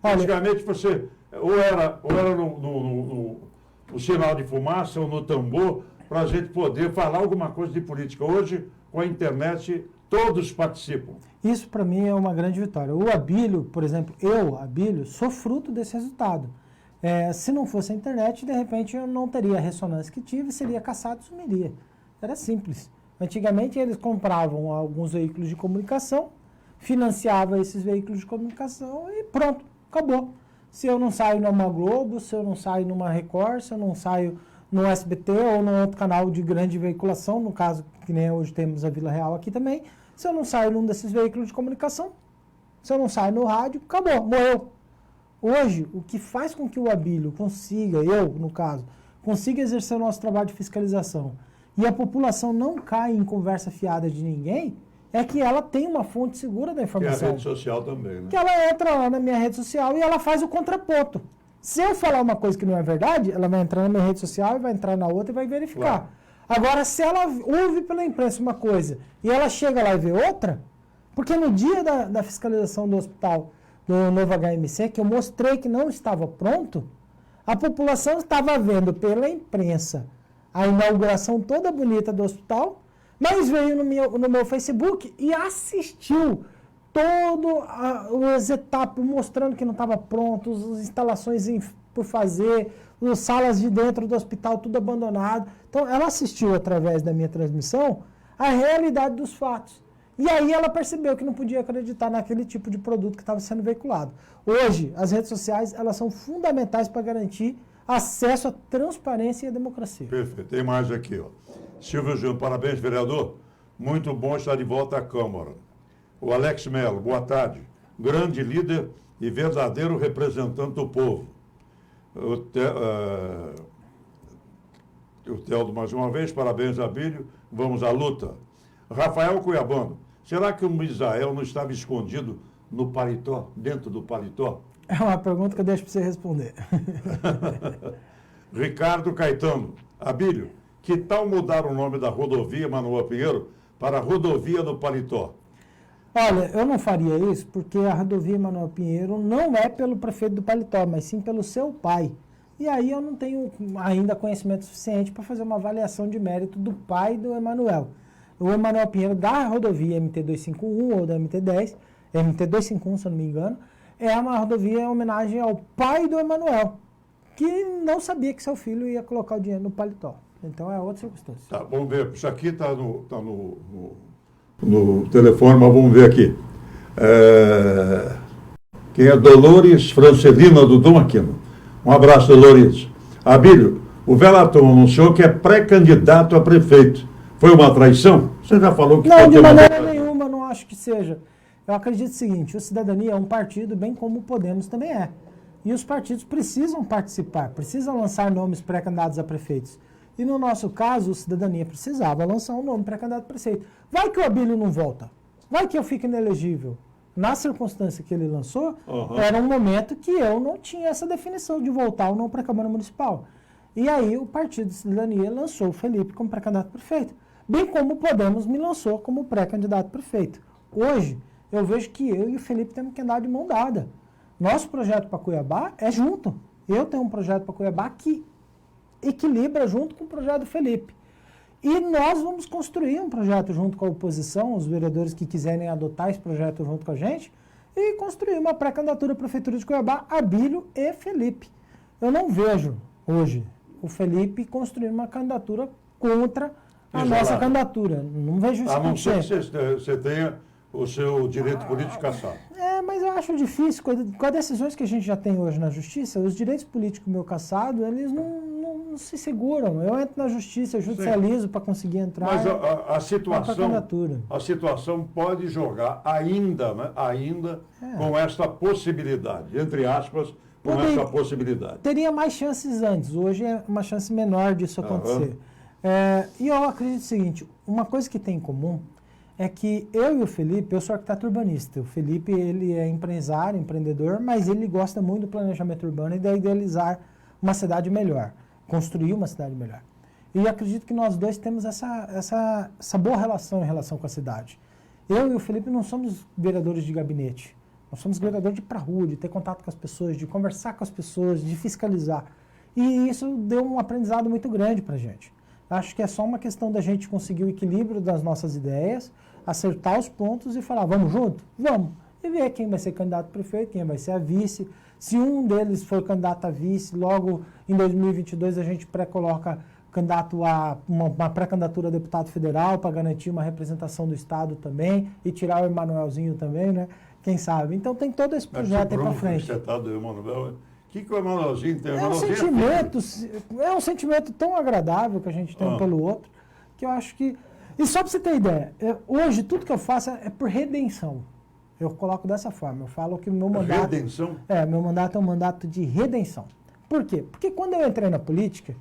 Olha, Antigamente você ou era no sinal de fumaça ou no tambor para a gente poder falar alguma coisa de política. Hoje, com a internet, todos participam. isso para mim é uma grande vitória. O Abílio, por exemplo, eu, Abílio, sou fruto desse resultado. Se não fosse a internet, de repente eu não teria a ressonância que tive, seria caçado e sumiria. Era simples. Antigamente eles compravam alguns veículos de comunicação, financiavam esses veículos de comunicação e pronto, acabou. Se eu não saio numa Globo, se eu não saio numa Record, se eu não saio no SBT ou num outro canal de grande veiculação, no caso que nem hoje temos a Vila Real aqui também, se eu não saio num desses veículos de comunicação, se eu não saio no rádio, acabou, morreu. Hoje, o que faz com que o Abílio consiga, eu, no caso, consiga exercer o nosso trabalho de fiscalização e a população não cai em conversa fiada de ninguém, é que ela tem uma fonte segura da E a informação. rede social também, né? Que ela entra lá na minha rede social e ela faz o contraponto. Se eu falar uma coisa que não é verdade, ela vai entrar na minha rede social e vai entrar na outra e vai verificar. Claro. Agora, se ela ouve pela imprensa uma coisa e ela chega lá e vê outra, porque no dia da fiscalização do hospital do novo HMC, que eu mostrei que não estava pronto, a população estava vendo pela imprensa a inauguração toda bonita do hospital, mas veio no meu Facebook e assistiu todo as etapas mostrando que não estava pronto, as instalações por fazer, as salas de dentro do hospital tudo abandonado. Então ela assistiu através da minha transmissão a realidade dos fatos. E aí ela percebeu que não podia acreditar naquele tipo de produto que estava sendo veiculado. Hoje, as redes sociais elas são fundamentais para garantir acesso à transparência e à democracia. Perfeito. Tem mais aqui, ó. Silvio Júnior, parabéns, vereador. Muito bom estar de volta à Câmara. O Alex Melo, boa tarde. Grande líder e verdadeiro representante do povo. O Teldo, mais uma vez, parabéns, Abílio. Vamos à luta. Rafael Cuiabano, será que o Misael não estava escondido no paletó, dentro do paletó? É uma pergunta que eu deixo para você responder. Ricardo Caetano, Abílio, que tal mudar o nome da rodovia Manuel Pinheiro para Rodovia do Paletó? Olha, eu não faria isso porque a rodovia Manuel Pinheiro não é pelo prefeito do Paletó, mas sim pelo seu pai. E aí eu não tenho ainda conhecimento suficiente para fazer uma avaliação de mérito do pai do Emanuel. O Emanuel Pinheiro da rodovia MT-251 ou da MT-10, MT-251 se eu não me engano, é uma rodovia em homenagem ao pai do Emanuel, que não sabia que seu filho ia colocar o dinheiro no paletó. Então é outra circunstância. Tá, vamos ver. Isso aqui está no telefone, mas vamos ver aqui. Quem é Dolores Francelina do Dom Aquino. Um abraço, Dolores. Abílio, o Velaton anunciou que é pré-candidato a prefeito. Foi uma traição? Você já falou que... Não, de maneira nenhuma, não acho que seja. Eu acredito o seguinte, o Cidadania é um partido, bem como o Podemos também é. E os partidos precisam participar, precisam lançar nomes pré-candidatos a prefeitos. E no nosso caso, o Cidadania precisava lançar um nome pré-candidato a prefeito. Vai que o Abílio não volta. Vai que eu fico inelegível. Na circunstância que ele lançou, era um momento que eu não tinha essa definição de voltar ou não para a Câmara Municipal. E aí o Partido de Cidadania lançou o Felipe como pré-candidato a prefeito. Bem como o Podemos me lançou como pré-candidato a prefeito. Hoje, eu vejo que eu e o Felipe temos que andar de mão dada. Nosso projeto para Cuiabá é junto. Eu tenho um projeto para Cuiabá que equilibra junto com o projeto do Felipe. E nós vamos construir um projeto junto com a oposição, os vereadores que quiserem adotar esse projeto junto com a gente, e construir uma pré-candidatura à Prefeitura de Cuiabá, Abílio e Felipe. Eu não vejo hoje o Felipe construir uma candidatura contra a nossa candidatura. Não vejo isso acontecer. A não ser que você tenha o seu direito político cassado. Mas eu acho difícil, com as decisões que a gente já tem hoje na Justiça, os direitos políticos meu cassado, eles não se seguram. Eu entro na Justiça, eu judicializo para conseguir entrar. Mas a situação pode jogar ainda, né? Com esta possibilidade, entre aspas, com essa possibilidade. Teria mais chances antes, hoje é uma chance menor disso acontecer. E eu acredito o seguinte, uma coisa que tem em comum é que eu e o Felipe, eu sou arquiteto urbanista. O Felipe, ele é empresário, empreendedor, mas ele gosta muito do planejamento urbano e de idealizar uma cidade melhor. construir uma cidade melhor. E acredito que nós dois temos essa boa relação em relação com a cidade. Eu e o Felipe não somos vereadores de gabinete. Nós somos vereadores de ir para a rua, de ter contato com as pessoas, de conversar com as pessoas, de fiscalizar. E isso deu um aprendizado muito grande para a gente. Acho que é só uma questão da gente conseguir o equilíbrio das nossas ideias, acertar os pontos e falar, vamos junto? Vamos. E ver quem vai ser candidato a prefeito, quem vai ser a vice. Se um deles for candidato a vice, logo em 2022 a gente pré-coloca candidato a uma pré-candidatura a deputado federal para garantir uma representação do Estado também e tirar o Emanuelzinho também, né? Quem sabe? Então tem todo esse projeto aí para frente. O que o Emanuelzinho tem? É um sentimento tão agradável que a gente tem um pelo outro, que eu acho que... E só para você ter ideia, hoje tudo que eu faço é por redenção. Eu coloco dessa forma, eu falo que o meu mandato... Redenção? Meu mandato é um mandato de redenção. Por quê? Porque quando eu entrei na política,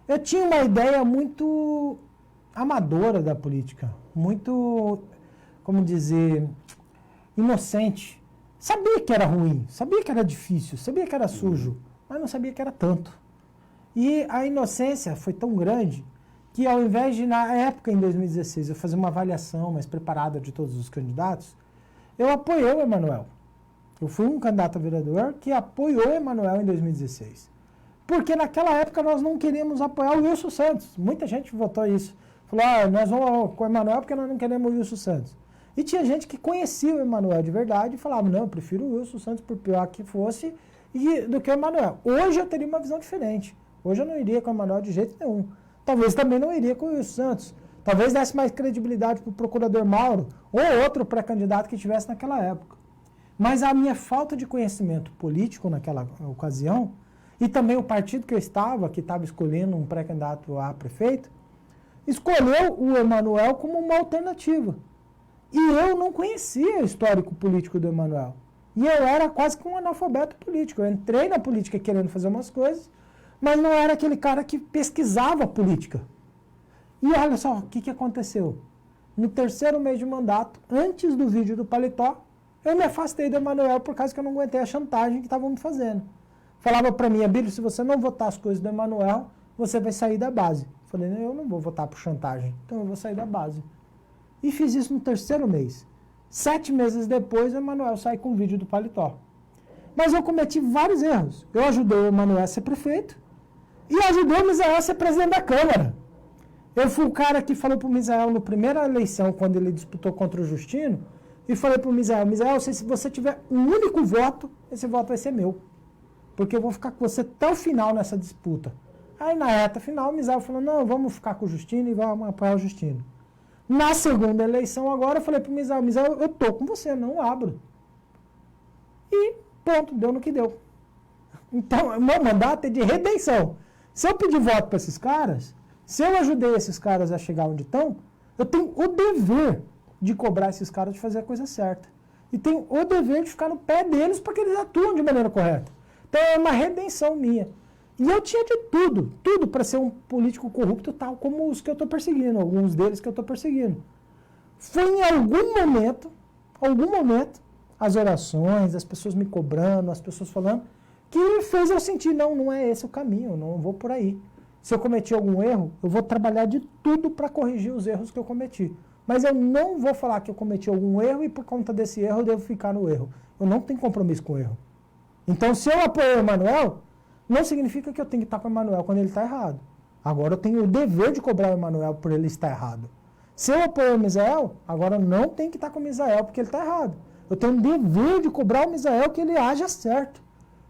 eu tinha uma ideia muito amadora da política, muito, como dizer, inocente. Sabia que era ruim, sabia que era difícil, sabia que era sujo, mas não sabia que era tanto. E a inocência foi tão grande que ao invés de, na época, em 2016, eu fazer uma avaliação mais preparada de todos os candidatos, eu apoiei o Emanuel. Eu fui um candidato a vereador que apoiou o Emanuel em 2016. Porque naquela época nós não queríamos apoiar o Wilson Santos. Muita gente votou isso. Falou, nós vamos com o Emanuel porque nós não queremos o Wilson Santos. E tinha gente que conhecia o Emanuel de verdade e falava, não, eu prefiro o Wilson Santos por pior que fosse do que o Emanuel. Hoje eu teria uma visão diferente. Hoje eu não iria com o Emanuel de jeito nenhum. Talvez também não iria com o Wilson Santos. Talvez desse mais credibilidade para o procurador Mauro ou outro pré-candidato que tivesse naquela época. Mas a minha falta de conhecimento político naquela ocasião, e também o partido que eu estava, que estava escolhendo um pré-candidato a prefeito, escolheu o Emanuel como uma alternativa. E eu não conhecia o histórico político do Emanuel. E eu era quase que um analfabeto político. Eu entrei na política querendo fazer umas coisas, mas não era aquele cara que pesquisava a política. E olha só o que aconteceu. No terceiro mês de mandato, antes do vídeo do paletó, eu me afastei do Emanuel por causa que eu não aguentei a chantagem que estavam me fazendo. Falava para mim, Abílio, se você não votar as coisas do Emanuel, você vai sair da base. Falei, eu não vou votar por chantagem, então eu vou sair da base. E fiz isso no terceiro mês. 7 meses depois, o Emanuel sai com o vídeo do paletó. Mas eu cometi vários erros. Eu ajudei o Emanuel a ser prefeito e ajudei o Misael a ser presidente da Câmara. Eu fui o cara que falou para o Misael na primeira eleição, quando ele disputou contra o Justino, e falei para o Misael, se você tiver um único voto, esse voto vai ser meu. Porque eu vou ficar com você até o final nessa disputa. Aí na reta final, o Misael falou, não, vamos ficar com o Justino e vamos apoiar o Justino. Na segunda eleição agora, eu falei para o Misael, eu tô com você, não abro. E pronto, deu no que deu. Então, o meu mandato é de redenção. Se eu pedir voto para esses caras, se eu ajudei esses caras a chegar onde estão, eu tenho o dever de cobrar esses caras de fazer a coisa certa. E tenho o dever de ficar no pé deles para que eles atuem de maneira correta. Então é uma redenção minha. E eu tinha de tudo para ser um político corrupto, tal como os que eu estou perseguindo, alguns deles que eu estou perseguindo. Foi em algum momento, as orações, as pessoas me cobrando, as pessoas falando, que fez eu sentir, não é esse o caminho, eu não vou por aí. Se eu cometi algum erro, eu vou trabalhar de tudo para corrigir os erros que eu cometi. Mas eu não vou falar que eu cometi algum erro e por conta desse erro eu devo ficar no erro. Eu não tenho compromisso com o erro. Então, se eu apoio o Emanuel, não significa que eu tenho que estar com o Emanuel quando ele está errado. Agora eu tenho o dever de cobrar o Emanuel por ele estar errado. Se eu apoio o Misael, agora eu não tenho que estar com o Misael porque ele está errado. Eu tenho o dever de cobrar o Misael que ele haja certo.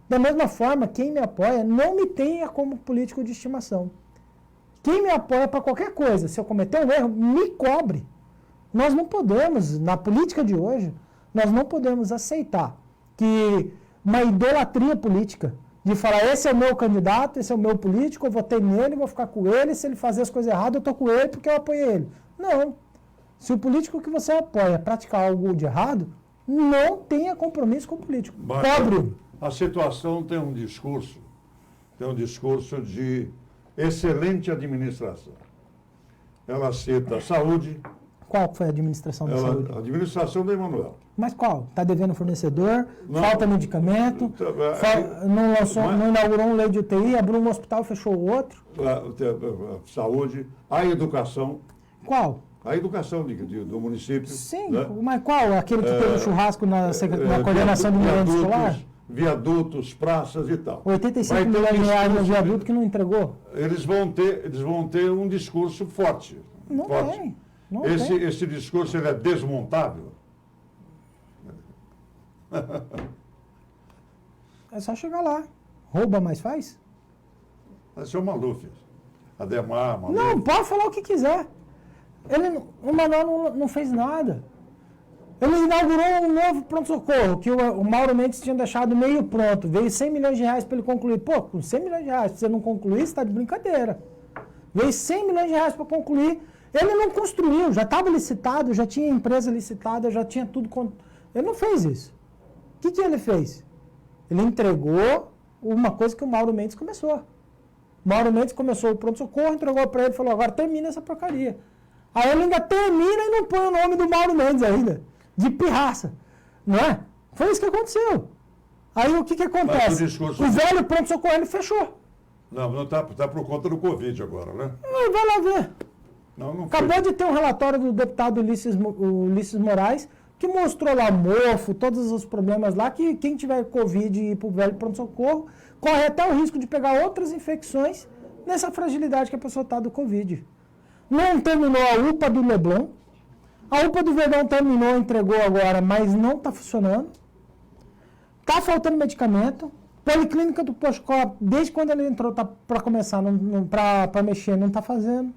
Da mesma forma, quem me apoia não me tenha como político de estimação. Quem me apoia para qualquer coisa, se eu cometer um erro, me cobre. Nós não podemos, na política de hoje, nós não podemos aceitar que uma idolatria política, de falar, esse é o meu candidato, esse é o meu político, eu votei nele, vou ficar com ele, se ele fazer as coisas erradas, eu estou com ele porque eu apoiei ele. Não. Se o político que você apoia praticar algo de errado, não tenha compromisso com o político. Cobre. A situação tem um discurso de excelente administração. Ela cita a saúde. Qual foi a administração da saúde? A administração do Emanuel. Mas qual? Está devendo fornecedor, Não. falta medicamento, não inaugurou um leito de UTI, abriu um hospital, fechou o outro. A saúde, a educação. Qual? A educação do município. Sim, né? mas qual? Aquele que teve o churrasco na coordenação do merenda escolar? Viadutos, praças e tal. 85 milhões de reais no viaduto que não entregou? Eles vão ter um discurso forte. Não forte. tem. Não tem. Esse discurso ele é desmontável. É só chegar lá. Rouba, mas faz? Esse é o Maluf. Ademar, Maluf. Não, pode falar o que quiser. O Manuel não fez nada. Ele inaugurou um novo pronto-socorro, que o Mauro Mendes tinha deixado meio pronto. Veio 100 milhões de reais para ele concluir. Pô, com 100 milhões de reais, se você não concluir, você está de brincadeira. Veio 100 milhões de reais para concluir. Ele não construiu, já estava licitado, já tinha empresa licitada, já tinha tudo. Ele não fez isso. O que ele fez? Ele entregou uma coisa que o Mauro Mendes começou. O Mauro Mendes começou o pronto-socorro, entregou para ele e falou, agora termina essa porcaria. Aí ele ainda termina e não põe o nome do Mauro Mendes ainda. De pirraça. Não é? Foi isso que aconteceu. Aí o que acontece? O velho pronto-socorro ele fechou. Não está por conta do Covid agora, né? Vai lá ver. Não Acabou de ter um relatório do deputado Ulisses Moraes, que mostrou lá mofo, todos os problemas lá, que quem tiver Covid e ir para o velho pronto-socorro, corre até o risco de pegar outras infecções nessa fragilidade que a pessoa está do Covid. Não terminou a UPA do Leblon. A UPA do Verdão terminou, entregou agora, mas não está funcionando. Está faltando medicamento. Policlínica do Postcop, desde quando ele entrou para começar, para mexer, não está fazendo.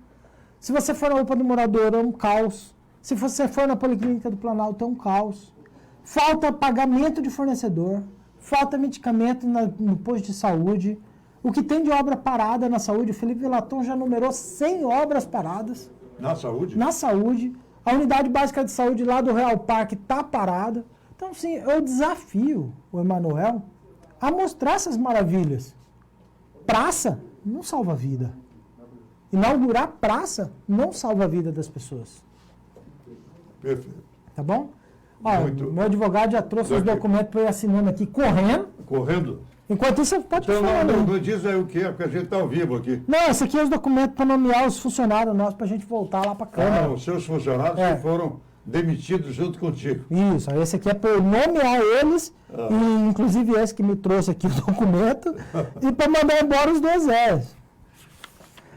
Se você for na UPA do Morador, é um caos. Se você for na Policlínica do Planalto, é um caos. Falta pagamento de fornecedor. Falta medicamento no posto de saúde. O que tem de obra parada na saúde, o Felipe Velaton já numerou 100 obras paradas. Na saúde? Na saúde. A unidade básica de saúde lá do Real Parque está parada. Então, sim, eu desafio o Emanuel a mostrar essas maravilhas. Praça não salva a vida. Inaugurar praça não salva a vida das pessoas. Perfeito. Tá bom? Ó, meu advogado já trouxe os documentos para eu ir assinando aqui, correndo. Correndo? Enquanto isso, você pode falar. Não diz aí o que é, porque a gente está ao vivo aqui. Não, esse aqui é os documentos para nomear os funcionários nossos, para a gente voltar lá para a Câmara. Os seus funcionários que foram demitidos junto contigo. Isso, esse aqui é para eu nomear eles, e inclusive esse que me trouxe aqui o documento, e para mandar embora os dois Zés.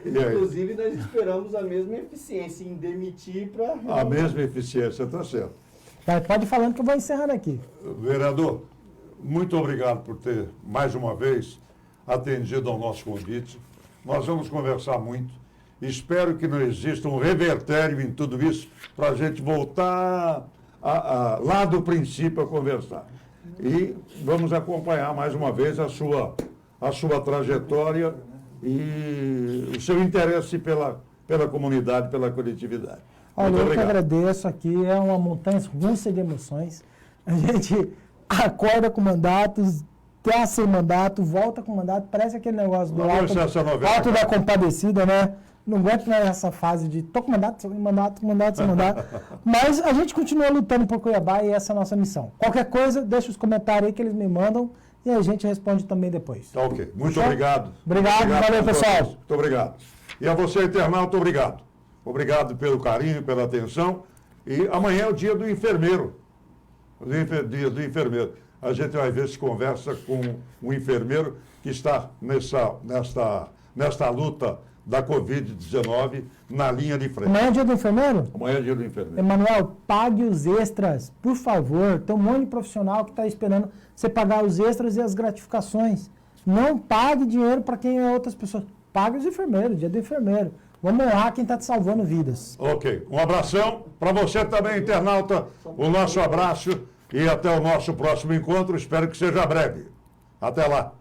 Inclusive, nós esperamos a mesma eficiência em demitir para... A mesma eficiência, está certo. Pode ir falando que eu vou encerrando aqui. Vereador, muito obrigado por ter, mais uma vez, atendido ao nosso convite. Nós vamos conversar muito. Espero que não exista um revertério em tudo isso para a gente voltar lá do princípio a conversar. E vamos acompanhar mais uma vez a sua trajetória e o seu interesse pela comunidade, pela coletividade. Olha, muito eu obrigado. que agradeço aqui, é uma montanha russa de emoções. A gente acorda com mandatos, tá sem mandato, volta com mandato, parece aquele negócio do alto da compadecida, né? Não aguento mais essa fase de tô com mandato, sem mandato. Mas a gente continua lutando por Cuiabá e essa é a nossa missão. Qualquer coisa, deixa os comentários aí que eles me mandam e a gente responde também depois. Tá ok. Muito obrigado. Obrigado, valeu, pessoal. Muito obrigado. E a você, internauta, obrigado. Obrigado pelo carinho, pela atenção. E amanhã é o dia do enfermeiro. Dia do enfermeiro. A gente vai ver se conversa com um enfermeiro que está nesta luta da Covid-19 na linha de frente. Amanhã é dia do enfermeiro? Amanhã é dia do enfermeiro. Emanuel, pague os extras, por favor. Tem um monte de profissional que está esperando você pagar os extras e as gratificações. Não pague dinheiro para quem é outras pessoas. Pague os enfermeiros, dia do enfermeiro. Vamos honrar quem está te salvando vidas. Ok. Um abração. Para você também, internauta, o nosso abraço e até o nosso próximo encontro. Espero que seja breve. Até lá.